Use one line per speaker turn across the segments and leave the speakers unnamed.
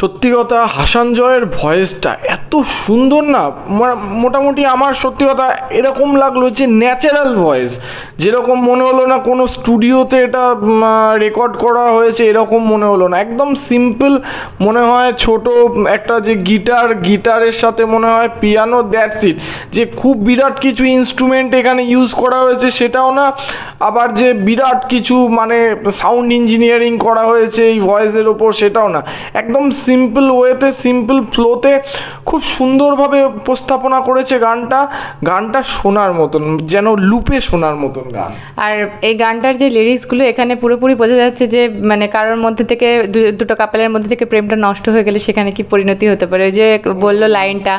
সত্যি কথা হাসান জয়ের ভয়েসটা এত সুন্দর না, মোটামুটি আমার সত্যি কথা এরকম লাগলো যে ন্যাচারাল ভয়েস, যেরকম মনে হলো না কোনো স্টুডিওতে এটা রেকর্ড করা হয়েছে এরকম মনে হলো না, একদম সিম্পল মনে হয়। ছোট একটা যে গিটারের সাথে মনে হয় পিয়ানো, দ্যাটস ইট। যে খুব বিরাট কিছু ইনস্ট্রুমেন্ট এখানে ইউজ করা হয়েছে সেটাও না, আবার যে বিরাট কিছু মানে সাউন্ড ইঞ্জিনিয়ারিং করা হয়েছে এই ভয়েসের ওপর সেটাও না, একদম সিম্পল ওয়েতে সিম্পল ফ্লোতে খুব সুন্দরভাবে উপস্থাপনা করেছে গানটা শোনার মতন, যেন লুপে শোনার মতন গান।
আর এই গানটার যে লিরিক্সগুলো এখানে পুরোপুরি বোঝা যাচ্ছে যে মানে কারোর মধ্যে থেকে দুটো কাপলের মধ্যে থেকে প্রেমটা নষ্ট হয়ে গেলে সেখানে কি পরিণতি হতে পারে। যে বললো লাইনটা,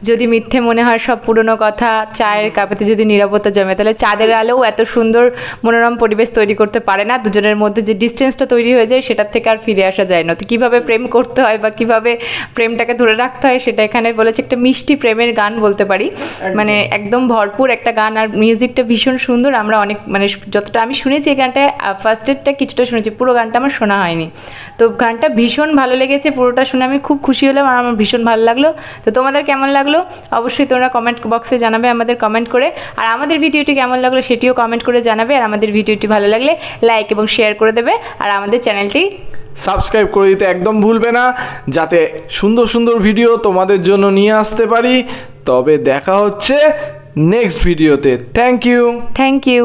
যদি মিথ্যে মনে হয় সব পুরনো কথা, চায়ের কাপেতে যদি নীরবতা জমে, তাহলে চাঁদের আলোও এত সুন্দর মনোরম পরিবেশ তৈরি করতে পারে না। দুজনের মধ্যে যে ডিস্টেন্সটা তৈরি হয়ে যায় সেটার থেকে আর ফিরে আসা যায় না। তো কীভাবে প্রেম করতে হয় বা কীভাবে প্রেমটাকে ধরে রাখতে হয় সেটা এখানে বলেছে। একটা মিষ্টি প্রেমের গান বলতে পারি, মানে একদম ভরপুর একটা গান। আর মিউজিকটা ভীষণ সুন্দর। আমরা অনেক মানে যতটা আমি শুনেছি এই গানটা, ফার্স্টেরটা কিছুটা শুনেছি, পুরো গানটা আমার শোনা হয়নি। তো গানটা ভীষণ ভালো লেগেছে, পুরোটা শুনে আমি খুব খুশি হলাম আর আমার ভীষণ ভালো লাগলো। তো তোমাদের কেমন লাগলো অবশ্যই তোমরা কমেন্ট বক্সে জানাবে আমাদের কমেন্ট করে। আর আমাদের ভিডিওটি কেমন লাগলো সেটিও কমেন্ট করে জানাবে। আর আমাদের ভিডিওটি ভালো লাগলে লাইক এবং শেয়ার করে দেবে। আর আমাদের চ্যানেলটি
সাবস্ক্রাইব করে দিতে একদম ভুলবে না, যাতে সুন্দর সুন্দর ভিডিও তোমাদের জন্য নিয়ে আসতে পারি। তবে দেখা হচ্ছে নেক্সট ভিডিওতে। Thank you.